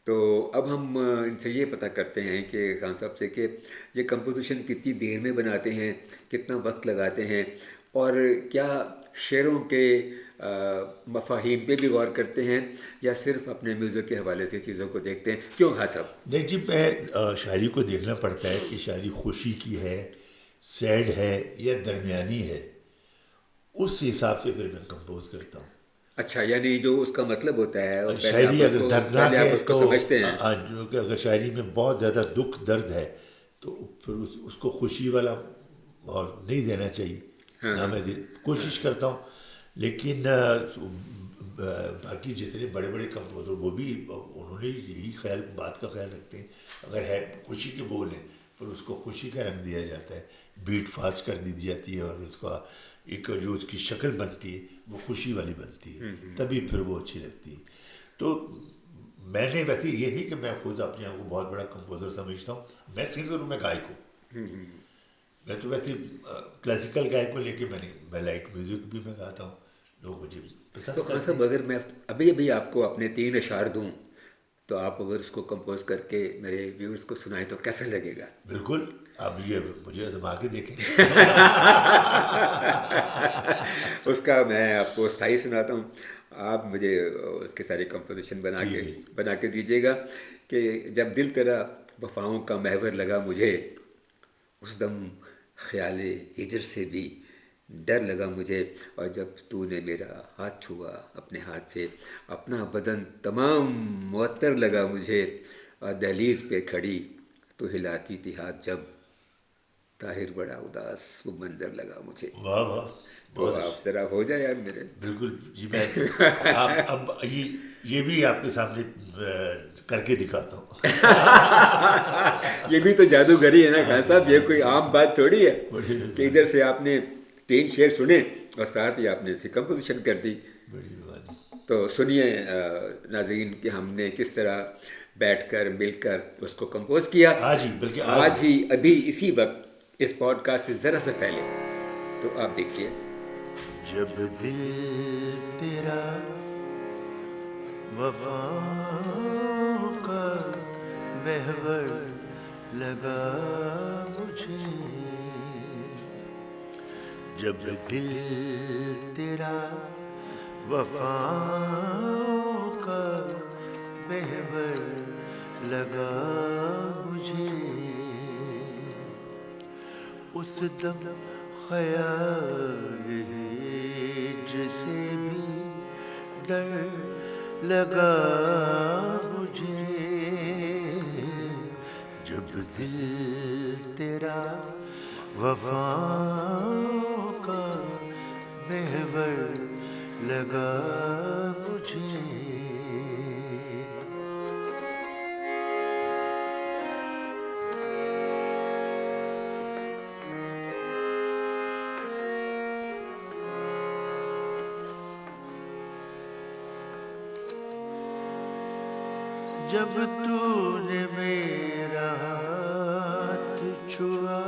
تو اب ہم ان سے یہ پتہ کرتے ہیں کہ خان صاحب سے کہ یہ کمپوزیشن کتنی دیر میں بناتے ہیں، کتنا وقت لگاتے ہیں، اور کیا شعروں کے مفاہیم پہ بھی غور کرتے ہیں یا صرف اپنے میوزک کے حوالے سے چیزوں کو دیکھتے ہیں؟ کیوں ہاں صاحب؟ نہیں جی، میں شاعری کو دیکھنا پڑتا ہے کہ شاعری خوشی کی ہے، سیڈ ہے یا درمیانی ہے، اس حساب سے پھر میں کمپوز کرتا ہوں. اچھا، یعنی جو اس کا مطلب ہوتا ہے اور شاعری اگر دردناک پہلے آپ ہے اس کو تو سمجھتے ہیں. جو کہ اگر شاعری میں بہت زیادہ دکھ درد ہے تو پھر اس کو خوشی والا ماحول نہیں دینا چاہیے. نہ میں کوشش کرتا ہوں، لیکن باقی جتنے بڑے بڑے کمپوزر وہ بھی انہوں نے یہی بات کا خیال رکھتے ہیں. اگر ہے خوشی کے بول ہیں پھر اس کو خوشی کا رنگ دیا جاتا ہے، بیٹ فاسٹ کر دی جاتی ہے، اور اس کا ایک جو اس کی شکل بنتی ہے وہ خوشی والی بنتی ہے، تبھی پھر وہ اچھی لگتی ہے. تو میں نے ویسے یہ نہیں کہ میں خود اپنے آپ کو بہت بڑا کمپوزر سمجھتا ہوں. میں سنگر ہوں، میں گائک ہوں. میں تو ویسے کلاسیکل گائک کو لے کے میں لائٹ میوزک بھی میں گاتا ہوں، لوگ مجھے پسند تو خان کرتے صاحب، ہیں. اگر میں ابھی آپ کو اپنے 3 اشعار دوں تو آپ اگر اس کو کمپوز کر کے میرے ویورز کو سنائیں تو کیسا لگے گا؟ بالکل، آپ یہ مجھے آزما کے دیکھیں. اس کا میں آپ کو استھائی سناتا ہوں، آپ مجھے اس کے سارے کمپوزیشن ٹھیک ہے. بنا کے دیجیے گا. کہ جب دل تیرا وفاؤں کا محور لگا مجھے، اس دم خیال ہجر سے بھی ڈر لگا مجھے، اور جب تو نے میرا ہاتھ چھوا اپنے ہاتھ سے، اپنا بدن تمام معطر لگا مجھے، اور دہلیز پہ کھڑی تو ہلاتی تھی ہاتھ جب، طاہر بڑا اداس وہ منظر لگا مجھے. واہ واہ، تو بہت آپ ذرا ہو جائے یار میرے. بالکل جی. میں آپ اب یہ بھی آپ کے سامنے کر کے دکھاتا ہوں. یہ بھی تو جادوگری ہے نا خان صاحب، یہ کوئی عام بات تھوڑی ہے کہ ادھر سے آپ نے 3 شعر سنے اور ساتھ ہی آپ نے اسی کمپوزیشن کر دی. بڑی مہربانی. تو سنیے ناظرین کہ ہم نے کس طرح بیٹھ کر مل کر اس کو کمپوز کیا آج ہی، بلکہ آج ہی ابھی اسی وقت اس پوڈ کاسٹ سے ذرا سے پہلے. تو آپ دیکھیے. جب دل تیرا وفاؤں کا محور لگا مجھے، جب دل تیرا وفاؤں کا محور لگا مجھے، اس دم خیال جسے بھی ڈر لگا مجھے، جب دل تیرا وفاؤں کا محور لگا مجھے. جب تو نے میرا ہاتھ چھوا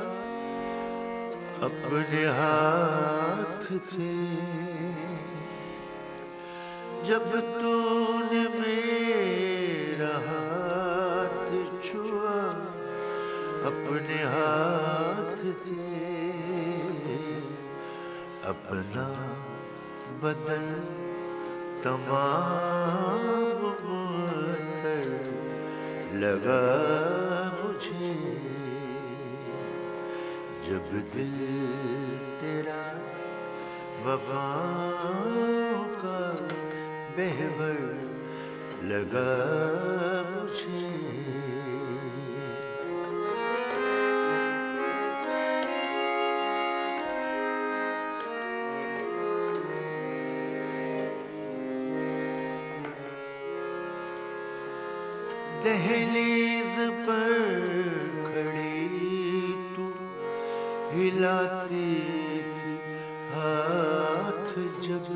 اپنے ہاتھ سے، جب تو نے میرا ہاتھ چھوا اپنے ہاتھ سے، اپنا بدن تمام معطر لگا مجھے، جب دل تیرا وفاؤں کا محور لگا مجھے. دہلیز پر کھڑی تو ہلاتی تھی ہاتھ جب،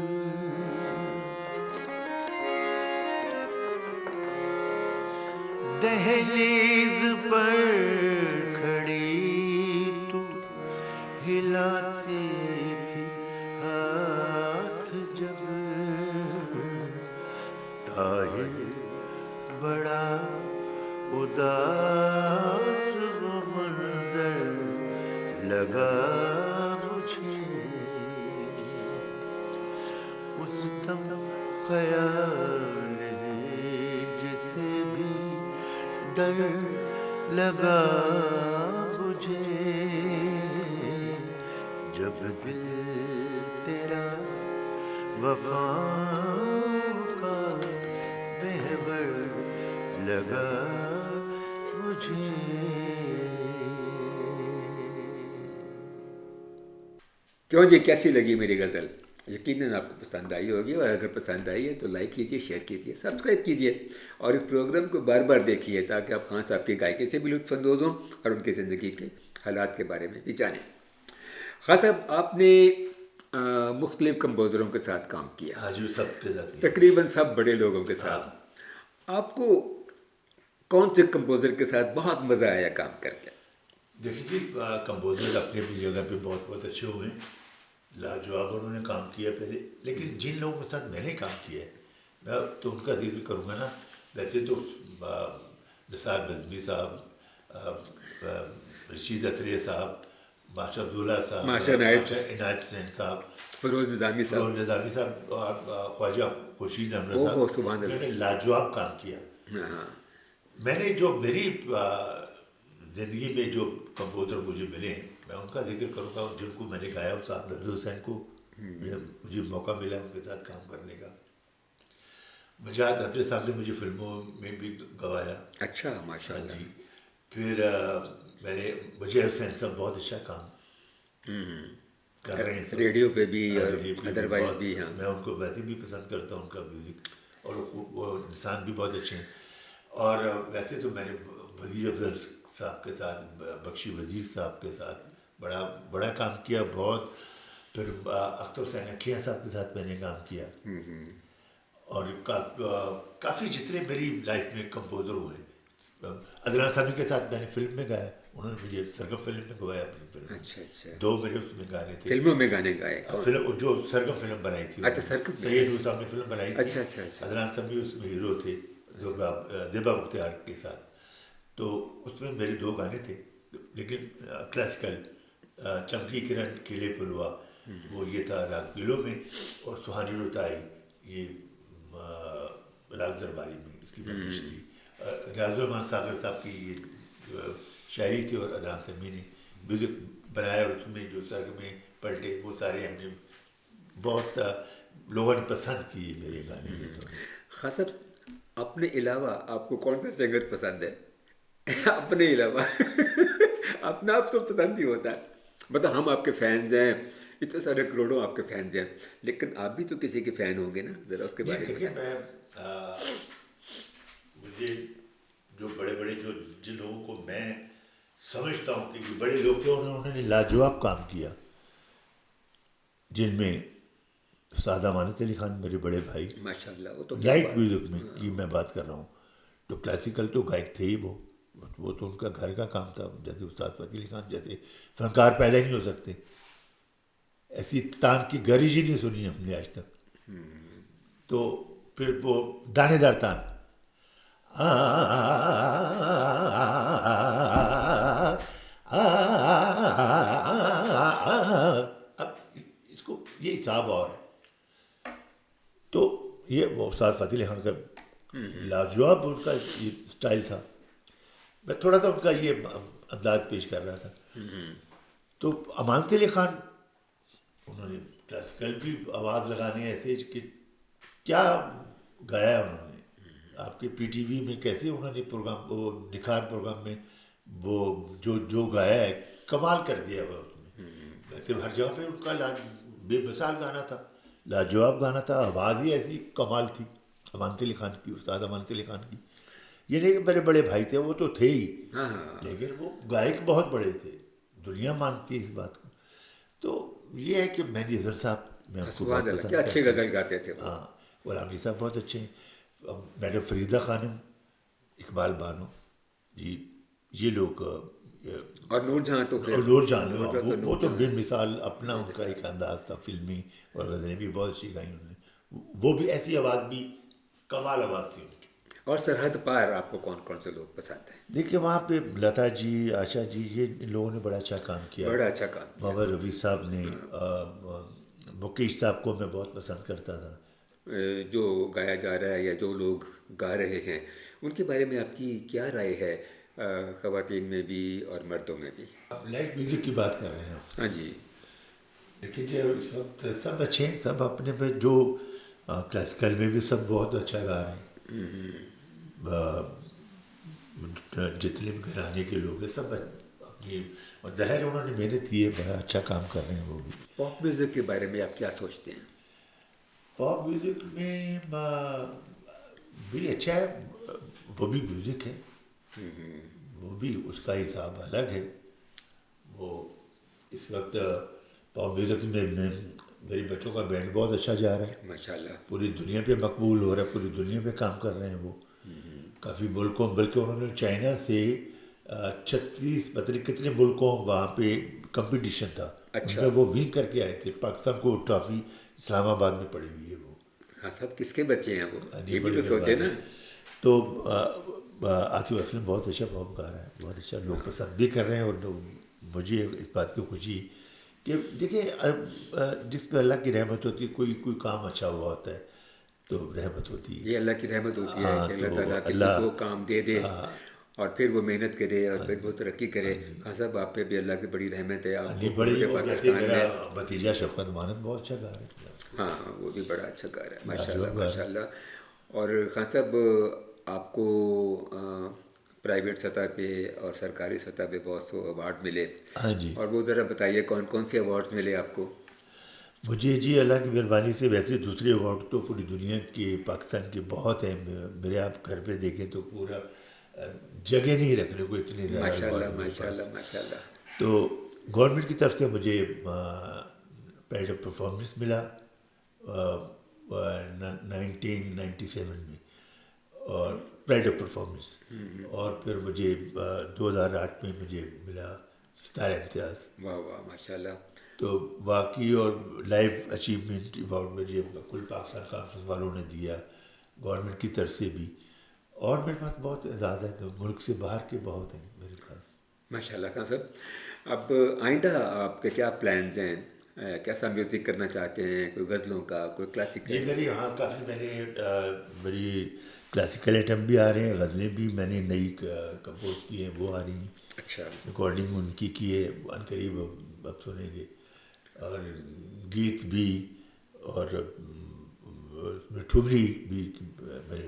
دہلیز پر کھڑی تو ہلاتی تھی ہاتھ جب، طاہر بڑا اداس وہ منظر لگا مجھے، اس خیال ہے جسے بھی ڈر لگا مجھے، جب دل تیرا وفا کا محور لگا مجھے۔ کیوں جی، کیسی لگی میری غزل؟ یقیناً آپ کو پسند آئی ہوگی، اور اگر پسند آئی ہے تو لائک کیجیے، شیئر کیجیے، سبسکرائب کیجیے، اور اس پروگرام کو بار بار دیکھیے تاکہ آپ خان صاحب کی گائیکی سے بھی لطف اندوز ہوں اور ان کی زندگی کے حالات کے بارے میں بھی جانیں۔ خان صاحب، آپ نے مختلف کمپوزروں کے ساتھ کام کیا، ہاں جی، سب کے ساتھ تقریباً سب بڑے لوگوں کے ساتھ۔ آپ کو کون سے کمپوزر کے ساتھ بہت مزہ آیا کام کر کے؟ دیکھیے جی، کمپوزر اپنی اپنی جگہ پہ بہت بہت اچھے ہوئے ہیں، لاجواب انہوں نے کام کیا پہلے، لیکن جن لوگوں کے ساتھ میں نے کام کیا ہے میں تو ان کا ذکر کروں گا نا۔ ویسے تو نثار بزمی صاحب، رشید اتریہ صاحب، ماشا عبداللہ صاحب، ماشا عنایت حسین صاحب، فیروز نظامی صاحب، فیروز نظامی صاحب، اور خواجہ خورشید احمد اوہ صاحب، سبحان انہوں اللہ۔ نے لاجواب کام کیا۔ ہاں، میں نے جو میری زندگی میں جو کمپوزر مجھے ملے ہیں میں ان کا ذکر کروں گا، جن کو میں نے گایا، استاد نذیر حسین کو مجھے موقع ملا ان کے ساتھ کام کرنے کا۔ مجاہد حفیظ صاحب نے مجھے فلموں میں بھی گوایا۔ اچھا، ماشاء ہاں اللہ۔ جی، پھر میں نے مجھے حسین صاحب بہت اچھا کام کر رہے ہیں، ریڈیو پہ بھی اور ریڈیو پہ ادروائز بہت، بھی۔ ہاں، میں ان کو ویسے بھی پسند کرتا ہوں، ان کا میوزک، اور وہ انسان بھی بہت اچھے ہیں۔ اور ویسے تو میں نے وزیر افضل صاحب کے ساتھ، بخشی وزیر صاحب کے ساتھ بڑا کام کیا بہت۔ پھر اختر حسین اکھیاں صاحب کے ساتھ میں نے کام کیا، اور کافی جتنے میری لائف میں کمپوزر ہوئے۔ عدنان سامی کے ساتھ میں نے فلم میں گایا، انہوں نے مجھے سرگم فلم میں گوایا اپنی فلم۔ اچھا اچھا، 2 میرے اس میں گانے تھے، فلموں میں گانے گائے؟ فلم جو سرگم فلم بنائی تھی، اچھا، سرگم، سید نور صاحب نے فلم بنائی تھی۔ اچھا اچھا اچھا، عدنان سامی اس میں ہیرو تھے، زیبا مختار کے ساتھ۔ تو اس میں میرے 2 گانے تھے، لیکن کلاسیکل، چمکی کرن کھلے پلوا، وہ یہ تھا راگ گلوں میں، اور سہانی روتائی یہ راگ درباری میں، اس کی بندش تھی۔ ریاض الرحمان ساگر صاحب کی یہ شاعری تھی، اور عدنان سامی نے میوزک بنایا، اور اس میں جو سرگمیں پلٹے وہ سارے ہم نے بہت لوگوں نے پسند کیے میرے گانے یہ تو۔ خان صاحب، اپنے علاوہ آپ کو کون سا سنگر پسند ہے؟ اپنے علاوہ اپنا آپ سب پسند ہی ہوتا ہے، مطلب ہم آپ کے فینز ہیں، اتنے سارے کروڑوں آپ کے فینز ہیں، لیکن آپ بھی تو کسی کے فین ہوں گے نا، ذرا اس کے بارے میں دیکھیے، بتائیں۔ مجھے جو بڑے بڑے جن لوگوں کو میں سمجھتا ہوں کہ یہ بڑے لوگ تھے، انہوں نے لاجواب کام کیا، جن میں استاد امانت علی خان میرے بڑے بھائی، ماشاء اللہ، وہ تو لائٹ میوزک میں کی میں بات کر رہا ہوں، تو کلاسیکل تو گائک تھے ہی وہ تو ان کا گھر کا کام تھا، جیسے استاد فتح علی خان جیسے فنکار پیدا ہی نہیں ہو سکتے، ایسی تان کی گرج ہی نہیں سنی ہم نے آج تک۔ تو پھر وہ دانے دار تان، اب اس کو یہ حساب اور ہے، تو یہ وہ استاد فتح علی خان کا لاجواب ان کا یہ اسٹائل تھا۔ میں تھوڑا سا ان کا یہ انداز پیش کر رہا تھا۔ تو امانت علی خان، انہوں نے کلاسیکل بھی آواز لگانے ایسے کہ کیا گایا انہوں نے، آپ کے پی ٹی وی میں کیسے انہوں نے پروگرام، وہ نکھار پروگرام میں وہ جو گایا ہے کمال کر دیا وہ اس میں۔ ویسے ہر جگہ پہ ان کا بے مثال گانا تھا، لاجواب گانا تھا، آواز ہی ایسی کمال تھی امانت علی خان کی، استاد امانت علی خان کی۔ یہ نہیں کہ میرے بڑے بھائی تھے، وہ تو تھے ہی، لیکن وہ گائک بہت بڑے تھے، دنیا مانتی ہے اس بات کو۔ تو یہ ہے کہ مہندی اظہر صاحب، میں ان کو بہت پسند کیا اچھی غزل گاتے تھے وہ۔ ہاں، غلامی صاحب بہت اچھے ہیں، میڈم فریدہ خانم، اقبال بانو جی، یہ لوگ، اور نور جہاں تو پھر نور جہاں، وہ تو بے مثال اپنا ان کا ایک انداز تھا فلمی، اور غزلیں بھی بہت اچھی گائی انہوں نے، وہ بھی ایسی آواز بھی کمال آواز تھی ان کی۔ اور سرحد پار آپ کو کون کون سے لوگ پسند ہیں؟ دیکھیے وہاں پہ لتا جی، آشا جی، یہ ان لوگوں نے بڑا اچھا کام کیا، بڑا اچھا کام کیا۔ محمد رفیع صاحب نے، مکیش صاحب کو میں بہت پسند کرتا تھا، جو گایا جا رہا ہے یا جو لوگ گا رہے ہیں ان کے بارے میں آپ کی کیا رائے ہے، خواتین میں بھی اور مردوں میں بھی؟ آپ لائٹ میوزک کی بات کر رہے ہیں؟ ہاں جی. دیکھیے جی اس وقت سب اچھے ہیں، سب اپنے پہ جو کلاسیکل میں بھی سب بہت اچھا گا رہے ہیں، جتنے بھی گھرانے کے لوگ ہیں سب اپنی، اور ظاہر ہے انہوں نے محنت کی ہے، بڑا اچھا کام کر رہے ہیں وہ بھی. پاپ میوزک کے بارے میں آپ کیا سوچتے ہیں؟ پاپ میوزک میں بھی اچھا ہے، وہ بھی میوزک ہے، وہ بھی اس کا حساب الگ ہے. وہ اس وقت پاپ میوزک میں میرے بچوں کا بینڈ بہت اچھا جا رہا ہے، ماشاء اللہ. پوری دنیا پہ مقبول ہو رہا ہے، پوری دنیا پہ کام کر رہے ہیں وہ کافی ملکوں، بلکہ انہوں نے چائنا سے 36 پتہ نہیں کتنے ملکوں وہاں پہ کمپٹیشن تھا، ان میں وہ ون کر کے آئے تھے. پاکستان کو ٹرافی اسلام آباد میں پڑی ہوئی ہے وہ. ہاں، سب کس کے بچے ہیں وہ، یہ بھی بڑی تو سوچے نا. مہربانی. تو عاطف اسلم بہت اچھا پاپ گا رہا ہے، بہت اچھا، لوگ پسند بھی کر رہے ہیں. اور مجھے اس بات کی خوشی کہ دیکھیں جس پہ اللہ کی رحمت ہوتی ہے، کوئی کام اچھا ہوا ہوتا ہے تو رحمت ہوتی ہے. یہ اللہ کی رحمت ہوتی ہے ہاں کہ اللہ تو تعالیٰ کسی اللہ کو کام دے دے اور پھر وہ محنت کرے اور پھر وہ ترقی کرے. ہاں صاحب، آپ پہ بھی اللہ کی بڑی رحمت ہے. آپ کو بڑی، پورے اور جیسے پاکستان میرا میں. بھتیجا شفقت مانت بہت اچھا گا رہا ہے. ہاں، وہ بھی بڑا اچھا گا رہا ہے، ماشاء اللہ لاجواب گا رہا ماشاء اللہ. اور خان صاحب، آپ کو پرائیویٹ سطح پہ اور سرکاری سطح پہ بہت سے ایوارڈ ملے، ہے. ہاں جی. اور وہ ذرا بتائیے کون کون سے ایوارڈز ملے آپ کو؟ مجھے جی اللہ کی مہربانی سے ویسے دوسرے ایوارڈ تو پوری دنیا کے، پاکستان کے بہت ہیں. میرے آپ گھر پہ دیکھیں تو پورا جگہ نہیں رکھنے کو اتنے زیادہ ماشاء ایوارڈ اللہ ہیں میرے ماشاء پاس. اللہ ماشاء اللہ. تو گورنمنٹ کی طرف سے مجھے پرائڈ آف پرفارمنس ملا 1997 میں، اور پرائڈ آف پرفارمنس. اور پھر مجھے 2008 میں مجھے ملا ستارہ امتیاز. واہ واہ، ماشاء اللہ. تو باقی اور لائف اچیومنٹ ایوارڈ مجھے کل پاکستان کانفرنس والوں نے دیا، گورنمنٹ کی طرف سے بھی. اور میرے پاس بہت اعزاز ہے، تو ملک سے باہر کے بہت ہیں میرے پاس. ماشاء اللہ خان صاحب، اب آئندہ آپ کے کیا پلانز ہیں؟ کیسا میوزک کرنا چاہتے ہیں؟ کوئی غزلوں کا، کوئی جی کلاسیکل؟ میری ہاں کافی میری کلاسیکل آئٹم بھی آ رہے ہیں، غزلیں بھی میں نے نئی کمپوز کی ہیں، وہ آ رہی ہیں. اچھا. ریکارڈنگ ان کی ہے، ان قریب اب سنیں گے. اور گیت بھی، اور اس میں ٹھمری بھی میں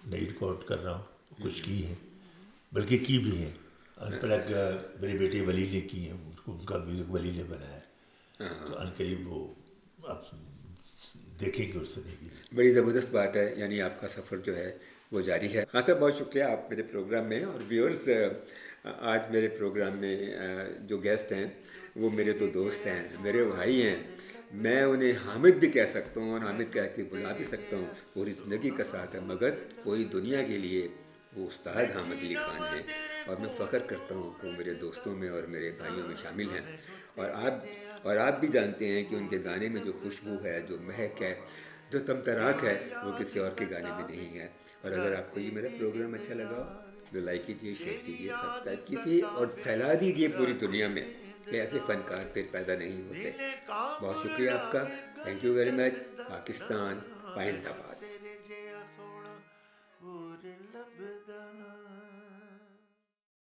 نئی ریکارڈ کر رہا ہوں. کچھ کی ہیں، بلکہ کی بھی ہیں. ان پلگ میرے بیٹے ولی نے کی ہیں، ان کا میوزک ولی نے بنایا ہے. تو ان قریب وہ آپ دیکھیں گے اور سنیں گے. بڑی زبردست بات ہے، یعنی آپ کا سفر جو ہے وہ جاری ہے. ہاں صاحب، بہت شکریہ آپ میرے پروگرام میں. اور ویورز، آج میرے پروگرام میں جو گیسٹ ہیں وہ میرے تو دوست ہیں، میرے بھائی ہیں. میں انہیں حامد بھی کہہ سکتا ہوں اور حامد کہہ کے بلا بھی سکتا ہوں. پوری زندگی کا ساتھ ہے، مگر پوری دنیا کے لیے وہ استاد حامد علی خان ہیں. اور میں فخر کرتا ہوں کہ وہ میرے دوستوں میں اور میرے بھائیوں میں شامل ہیں. اور آپ بھی جانتے ہیں کہ ان کے گانے میں جو خوشبو ہے، جو مہک ہے، جو تمتراک ہے، وہ کسی اور کے گانے میں نہیں ہے. اور اگر آپ کو یہ میرا پروگرام اچھا لگا تو لائک کیجیے، شیئر کیجیے، سبسکرائب کیجیے اور پھیلا دیجیے پوری دنیا میں کہ ایسے فنکار پھر پیدا نہیں ہوتے. بہت شکریہ آپ کا. Thank you very much. Pakistan پائندہ باد.